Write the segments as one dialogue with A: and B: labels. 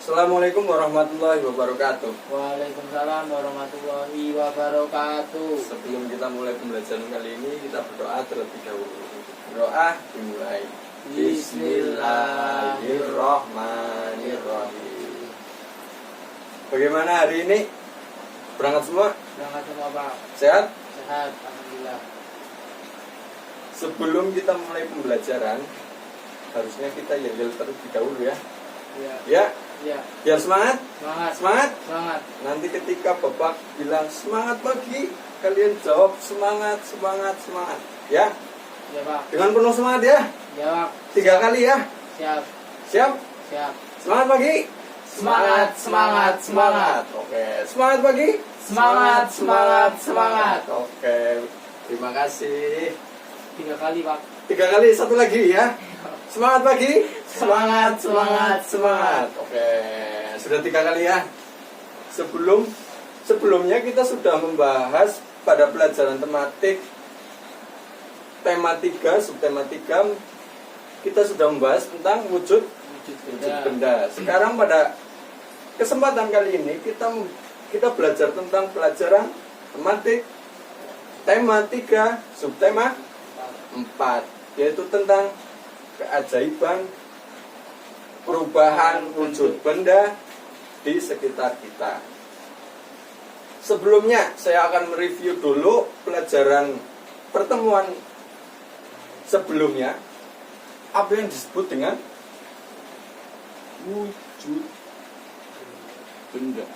A: Assalamualaikum warahmatullahi wabarakatuh.
B: Waalaikumsalam warahmatullahi wabarakatuh.
A: Sebelum kita mulai pembelajaran kali ini, kita berdoa terlebih dahulu. Doa dimulai. Bismillahirrahmanirrahim. Bagaimana hari ini? Berangkat semua?
B: Berangkat semua, Pak.
A: Sehat?
B: Sehat, alhamdulillah.
A: Sebelum kita mulai pembelajaran, harusnya kita yel-yel terlebih dahulu ya.
B: Iya.
A: Ya,
B: Iya.
A: biar semangat.
B: Semangat.
A: Semangat.
B: Semangat.
A: Nanti ketika Bapak bilang semangat pagi, kalian jawab semangat, semangat, semangat. Ya,
B: Ya, Pak.
A: dengan penuh semangat ya.
B: Ya, Pak.
A: 3 kali ya.
B: Siap.
A: Siap?
B: Siap.
A: Semangat pagi.
B: Semangat, semangat, semangat.
A: Oke, semangat pagi.
B: Semangat, semangat, semangat.
A: Oke, terima kasih.
B: 3 kali, Pak.
A: 3 kali, satu lagi ya. Semangat pagi. Semangat, semangat, semangat. Oke, sudah 3 kali ya. Sebelumnya kita sudah membahas pada pelajaran tematik tema 3, subtema 3, kita sudah membahas tentang wujud benda. Sekarang pada kesempatan kali ini kita belajar tentang pelajaran tematik tema 3, subtema 4, yaitu tentang keajaiban perubahan wujud benda di sekitar kita. Sebelumnya saya akan mereview dulu pelajaran pertemuan sebelumnya, apa yang disebut dengan wujud benda.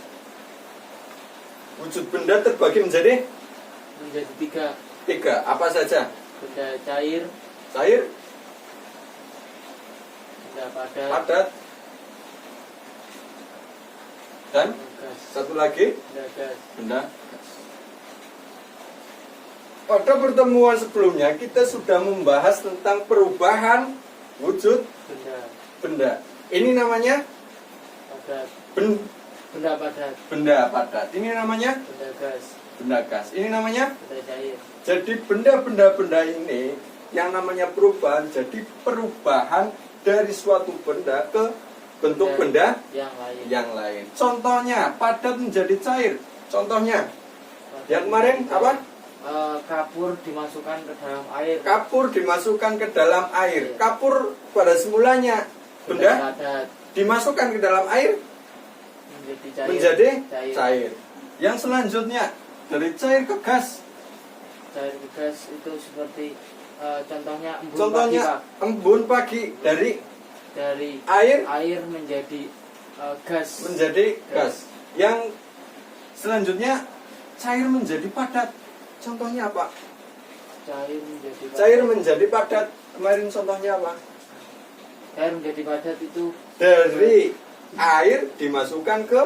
A: Wujud benda terbagi menjadi
B: 3.
A: apa saja?
B: Benda cair,
A: Cair,
B: benda padat,
A: padat, dan
B: gas.
A: satu lagi
B: Benda gas.
A: benda gas. Pada pertemuan sebelumnya kita sudah membahas tentang perubahan wujud benda. Ini namanya
B: Padat.
A: benda
B: Benda padat.
A: padat. Ini namanya
B: Benda gas.
A: benda gas. Ini namanya.
B: Benda cair.
A: Jadi benda-benda ini yang namanya perubahan. Jadi perubahan dari suatu benda ke bentuk benda
B: yang lain.
A: yang lain. Contohnya padat menjadi cair. Contohnya yang kemarin apa?
B: Kapur dimasukkan ke dalam air.
A: Kapur dimasukkan ke dalam air. Kapur pada semulanya benda
B: padat
A: dimasukkan ke dalam air menjadi cair. Yang selanjutnya dari cair ke gas.
B: Cair ke gas itu seperti contohnya embun
A: Contohnya
B: pagi, Pak.
A: embun pagi dari
B: air menjadi gas.
A: menjadi gas. Yang selanjutnya cair menjadi padat. Contohnya apa? Cair menjadi padat. Kemarin contohnya apa?
B: Cair menjadi padat itu
A: Dari air dimasukkan ke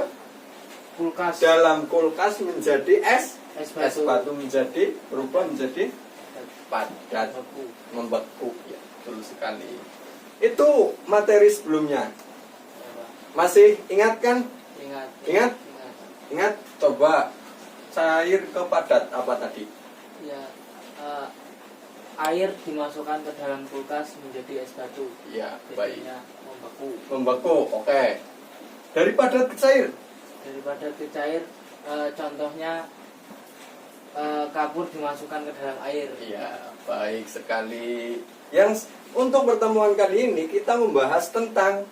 B: kulkas.
A: dalam kulkas menjadi es.
B: Es
A: Es
B: batu.
A: batu menjadi berubah menjadi padat,
B: Beku.
A: membeku. Ya, betul sekali. Itu materi sebelumnya.
B: Ya, Pak.
A: Masih ingat kan?
B: Ingat.
A: Ingat? Ingat, coba cair ke padat apa tadi?
B: Ya, air dimasukkan ke dalam kulkas menjadi es batu.
A: Ya, baik.
B: Jadinya membeku.
A: Membeku, oke. Dari padat ke cair?
B: Dari padat ke cair, contohnya kapur dimasukkan ke dalam air.
A: Iya, baik sekali. Yang untuk pertemuan kali ini kita membahas tentang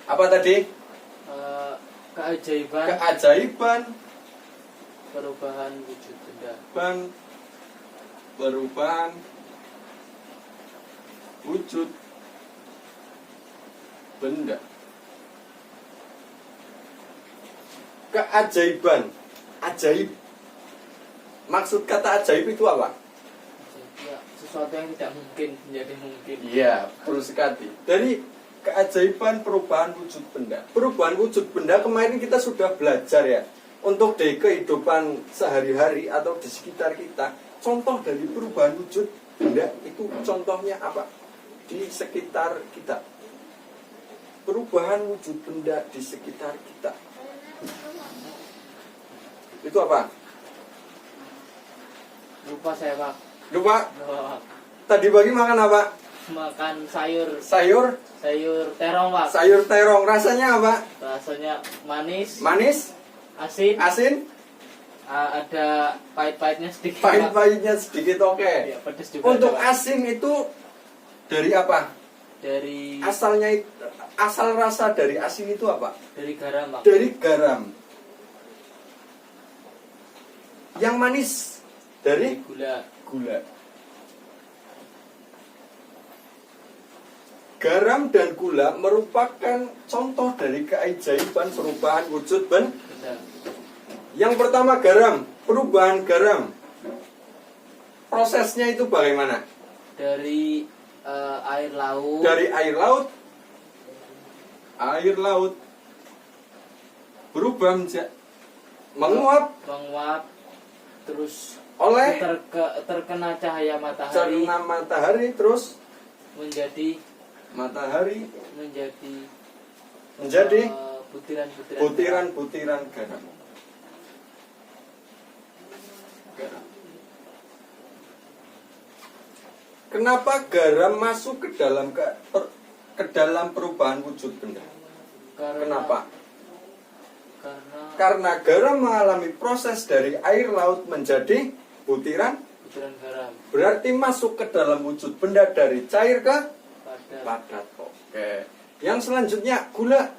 A: apa tadi? Keajaiban
B: Perubahan wujud benda.
A: Perubahan wujud benda. Keajaiban, ajaib. Maksud kata ajaib itu apa?
B: Ya, sesuatu yang tidak mungkin menjadi mungkin.
A: Iya, betul sekali. Dari keajaiban perubahan wujud benda. Perubahan wujud benda kemarin kita sudah belajar ya. Untuk di kehidupan sehari-hari atau di sekitar kita, contoh dari perubahan wujud benda itu contohnya apa? Di sekitar kita. Perubahan wujud benda di sekitar kita. Itu apa?
B: Lupa saya, Pak.
A: Lupa?
B: Lupa, Pak.
A: Tadi pagi makan apa?
B: makan sayur
A: Sayur
B: terong Pak.
A: sayur terong rasanya apa?
B: Rasanya manis,
A: Manis,
B: asin,
A: asin,
B: ada pahit-pahitnya sedikit Pak.
A: pahit-pahitnya sedikit, oke.
B: Ya, pedas juga
A: Untuk
B: ada, Pak.
A: asin itu dari apa?
B: Dari
A: Asal rasa dari asin itu apa?
B: garam Pak.
A: Dari garam. Yang manis dari
B: Gula.
A: gula. Garam dan gula merupakan contoh dari keajaiban perubahan wujud benda.
B: Benar.
A: Yang pertama garam, perubahan garam. Prosesnya itu bagaimana?
B: Dari air laut.
A: Dari air laut berubah menjadi menguap
B: menguap terus
A: oleh
B: terkena cahaya matahari
A: cerna matahari, terus
B: menjadi
A: butiran-butiran garam. Kenapa garam masuk ke dalam perubahan wujud benda? Kenapa? Karena garam mengalami proses dari air laut menjadi butiran
B: garam.
A: Berarti masuk ke dalam wujud benda dari cair ke padat. Oke. Yang selanjutnya gula.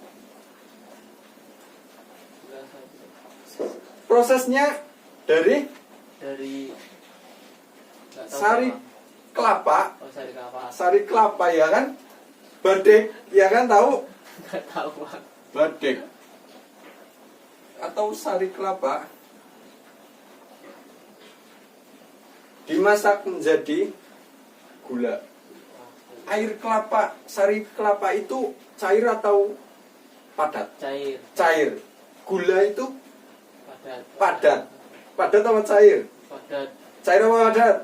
A: Prosesnya dari sari kelapa. Sari kelapa ya kan? Badek ya kan, tahu?
B: Nggak tahu Pak.
A: Badek atau sari kelapa dimasak menjadi gula. Air kelapa, sari kelapa itu cair atau padat? Cair. Gula itu padat. Padat apa cair?
B: Padat.
A: Cair apa padat?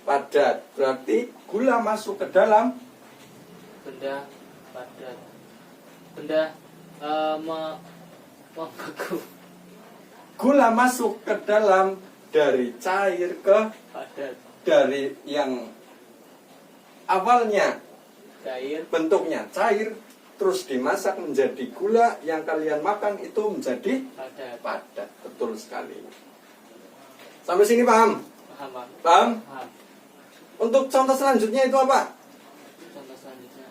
B: Padat.
A: Berarti gula masuk ke dalam
B: Benda padat. Benda membeku.
A: Gula masuk ke dalam dari cair ke
B: Padat.
A: dari yang awalnya
B: Cair.
A: bentuknya cair terus dimasak menjadi gula, yang kalian makan itu menjadi padat. Betul sekali. Sampai sini paham?
B: Paham.
A: Paham? Untuk contoh selanjutnya itu apa?
B: Contoh selanjutnya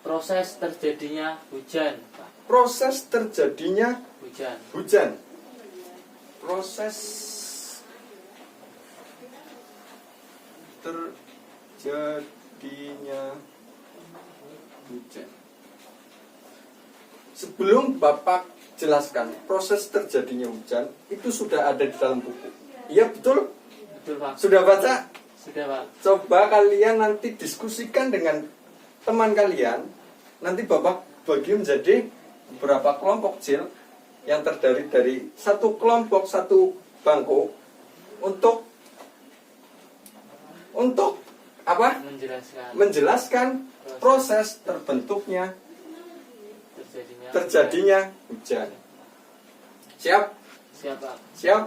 B: proses terjadinya hujan Pak.
A: Proses terjadinya hujan. Proses terjadinya hujan. Sebelum Bapak jelaskan proses terjadinya hujan, itu sudah ada di dalam buku. Iya betul?
B: Betul Pak.
A: Sudah baca?
B: Sudah Pak.
A: Coba kalian nanti diskusikan dengan teman kalian. Nanti Bapak bagi menjadi beberapa kelompok kecil yang terdiri dari satu kelompok, satu bangku untuk apa? Menjelaskan proses terbentuknya terjadinya hujan. Siap?
B: Pak.
A: Siap?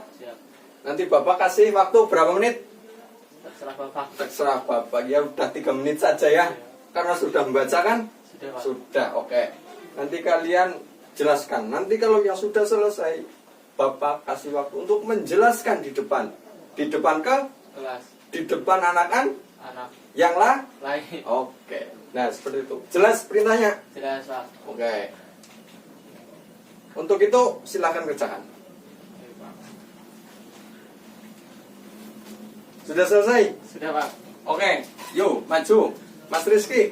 A: Nanti Bapak kasih waktu berapa menit?
B: Terserah Bapak.
A: Terserah Bapak. Ya udah 3 menit saja ya. Karena sudah membaca kan?
B: Sudah Pak.
A: Sudah, oke. Nanti kalian jelaskan. Nanti kalau yang sudah selesai, Bapak kasih waktu untuk menjelaskan di depan. Di depan
B: kelas.
A: Di depan anak yang
B: lain.
A: Oke. Nah, seperti itu. Jelas perintahnya?
B: Jelas Pak.
A: Oke. Untuk itu silakan kerjakan. Sudah selesai?
B: Sudah Pak.
A: Oke, yuk maju. Mas Rizky,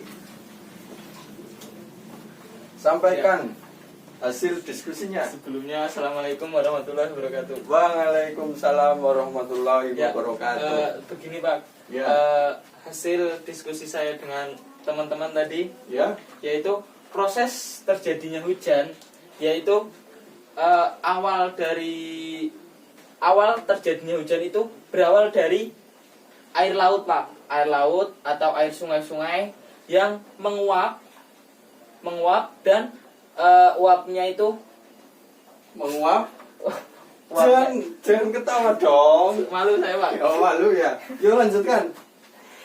A: sampaikan hasil diskusinya.
B: Sebelumnya Assalamualaikum warahmatullahi wabarakatuh.
A: Waalaikumsalam warahmatullahi wabarakatuh.
B: Begini Pak,
A: Ya.
B: Hasil diskusi saya dengan teman-teman tadi,
A: Ya.
B: yaitu proses terjadinya hujan, yaitu awal terjadinya hujan itu berawal dari air laut Pak, air laut atau air sungai-sungai yang menguap dan uapnya itu
A: Menguap. Jangan ketawa dong.
B: malu saya Pak.
A: Oh, malu ya. Yuk lanjutkan.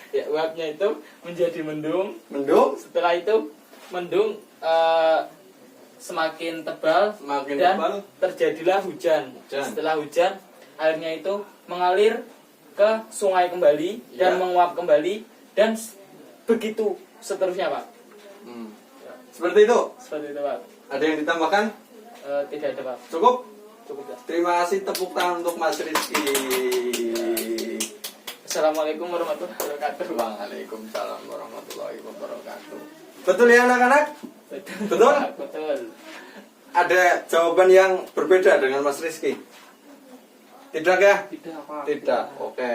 B: Ya, uapnya itu menjadi mendung.
A: Mendung,
B: Setelah itu mendung semakin tebal
A: semakin
B: dan
A: tebal.
B: terjadilah hujan.
A: Hujan.
B: Setelah hujan, airnya itu mengalir ke sungai kembali dan
A: Ya.
B: menguap kembali dan begitu seterusnya, Pak.
A: Seperti itu.
B: Seperti itu, Pak.
A: Ada yang ditambahkan?
B: Tidak ada, Pak.
A: Cukup?
B: Cukup, Pak.
A: Terima kasih, tepuk tangan untuk Mas Rizky.
B: Assalamualaikum warahmatullahi wabarakatuh.
A: Waalaikumsalam warahmatullahi wabarakatuh. Betul ya anak-anak? Betul?
B: Betul.
A: Ada jawaban yang berbeda dengan Mas Rizky? Tidak ya?
B: Tidak, Pak.
A: Tidak. Oke.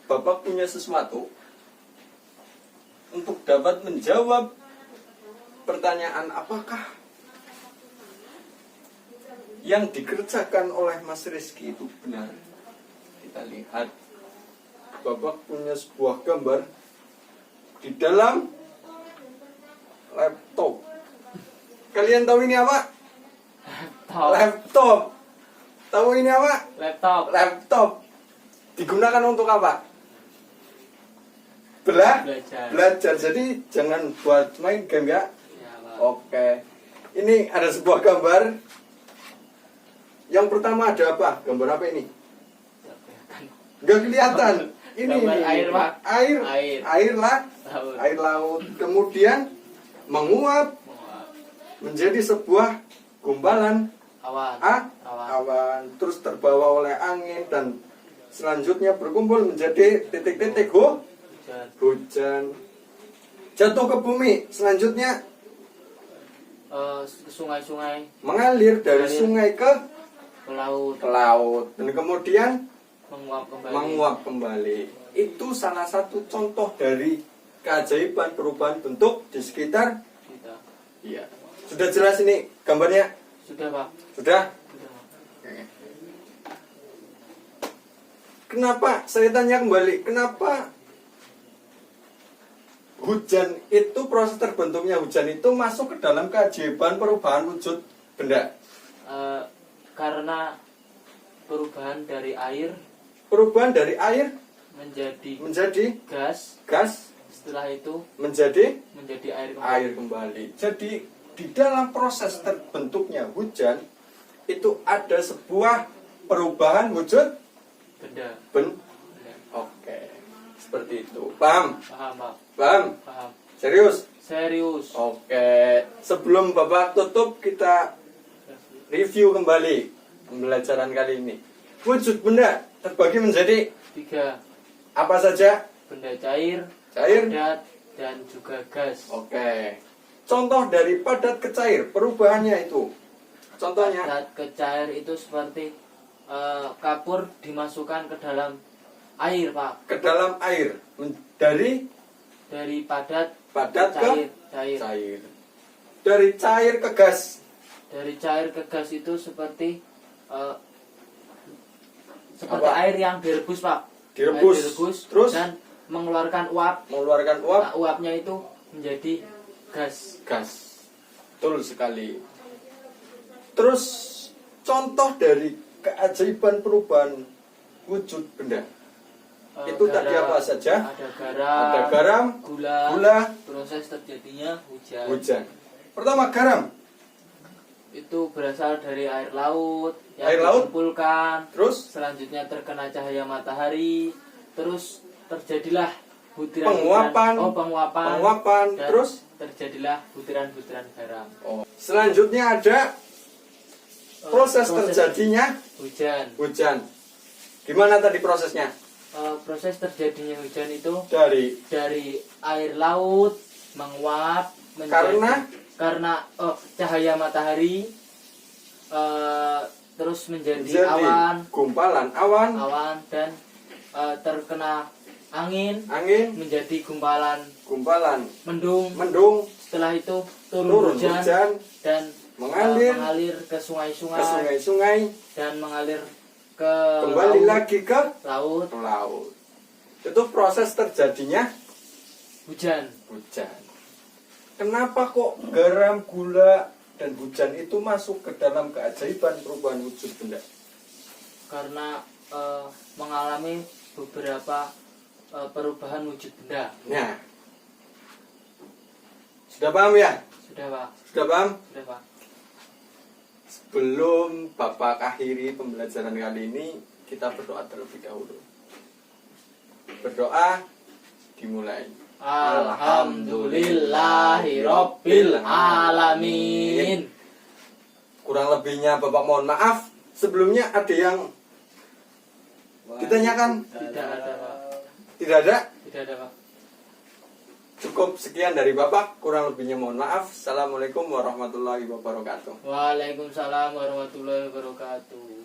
A: Bapak punya sesuatu untuk dapat menjawab pertanyaan apakah yang dikerjakan oleh Mas Rizky itu benar. Kita lihat. Bapak punya sebuah gambar di dalam laptop. Kalian tahu ini apa? Laptop. Tahu ini apa?
B: Laptop.
A: Laptop. Digunakan untuk apa?
B: Belajar.
A: Belajar. Jadi jangan buat main game ya.
B: Ya, Pak.
A: Oke. Ini ada sebuah gambar. Yang pertama ada apa? Gambar apa ini? Gak kelihatan. Ini
B: Gambar air, Pak.
A: Air.
B: Air.
A: Air lah.
B: Laut.
A: Air laut. Kemudian menguap menjadi sebuah gumpalan
B: Awan.
A: awan. Awan. Terus terbawa oleh angin dan selanjutnya berkumpul menjadi titik-titik
B: Hujan.
A: hujan. Jatuh ke bumi. Selanjutnya
B: Ke sungai-sungai,
A: mengalir dari
B: Mengalir.
A: sungai ke
B: ke laut,
A: laut dan kemudian
B: menguap kembali.
A: menguap kembali. Itu salah satu contoh dari keajaiban perubahan bentuk di sekitar.
B: Kita.
A: Iya. Sudah jelas ini gambarnya?
B: Sudah, Pak.
A: Sudah?
B: Sudah, Pak.
A: Kenapa? Saya tanya kembali. Kenapa hujan itu, proses terbentuknya hujan itu masuk ke dalam keajaiban perubahan wujud benda?
B: Karena perubahan dari air
A: Perubahan dari air
B: menjadi
A: gas,
B: setelah itu
A: menjadi
B: menjadi air kembali.
A: air kembali. Jadi di dalam proses terbentuknya hujan itu ada sebuah perubahan wujud
B: Benda.
A: benda. Oke, seperti itu. Paham?
B: Paham, Pak.
A: Paham?
B: Paham.
A: Serius?
B: Serius.
A: Oke. Sebelum Bapak tutup, kita review kembali pembelajaran kali ini. Wujud benda terbagi menjadi
B: 3.
A: apa saja?
B: Benda cair,
A: Cair.
B: padat, dan juga gas.
A: Oke. Contoh dari padat ke cair, perubahannya itu. Contohnya
B: Padat ke cair itu seperti kapur dimasukkan ke dalam air, Pak.
A: ke dalam air. Dari
B: Padat
A: padat ke
B: cair.
A: cair. Dari cair ke gas.
B: Dari cair ke gas itu seperti seperti
A: Apa?
B: air yang direbus, Pak.
A: Direbus.
B: Air direbus
A: Terus
B: dan mengeluarkan uap.
A: mengeluarkan uap.
B: Nah, uapnya itu menjadi gas.
A: Gas. Betul sekali. Terus contoh dari keajaiban perubahan wujud benda. Itu tadi apa saja?
B: Ada garam.
A: Ada garam, gula,
B: Proses terjadinya hujan.
A: hujan. Pertama garam.
B: Itu berasal dari air laut yang
A: Air laut?
B: dikumpulkan.
A: Terus
B: Selanjutnya terkena cahaya matahari. Terus terjadilah butiran
A: penguapan.
B: penguapan. Dan
A: Terus
B: terjadilah butiran-butiran garam.
A: selanjutnya ada proses terjadinya
B: hujan.
A: hujan. Gimana tadi prosesnya?
B: Proses terjadinya hujan itu
A: Dari
B: dari air laut menguap menjadi, karena cahaya matahari terus menjadi awan
A: gumpalan awan,
B: dan terkena angin menjadi gumpalan mendung. Setelah itu turun hujan dan mengalir ke sungai-sungai dan mengalir ke
A: kembali
B: laut,
A: lagi ke
B: laut.
A: Itu proses terjadinya
B: Hujan.
A: Kenapa kok garam, gula, dan hujan itu masuk ke dalam keajaiban perubahan wujud benda?
B: Karena mengalami beberapa perubahan wujud benda.
A: Nah, sudah paham ya?
B: Sudah Pak.
A: Sudah paham?
B: Sudah Pak.
A: Sebelum Bapak akhiri pembelajaran kali ini, kita berdoa terlebih dahulu. Berdoa dimulai.
B: Alhamdulillahirabbil alamin.
A: Kurang lebihnya Bapak mohon maaf. Sebelumnya ada yang ditanyakan?
B: Tidak ada Pak.
A: Tidak ada?
B: Tidak ada Pak.
A: Cukup sekian dari Bapak. Kurang lebihnya mohon maaf. Assalamualaikum warahmatullahi wabarakatuh.
B: Waalaikumsalam warahmatullahi wabarakatuh.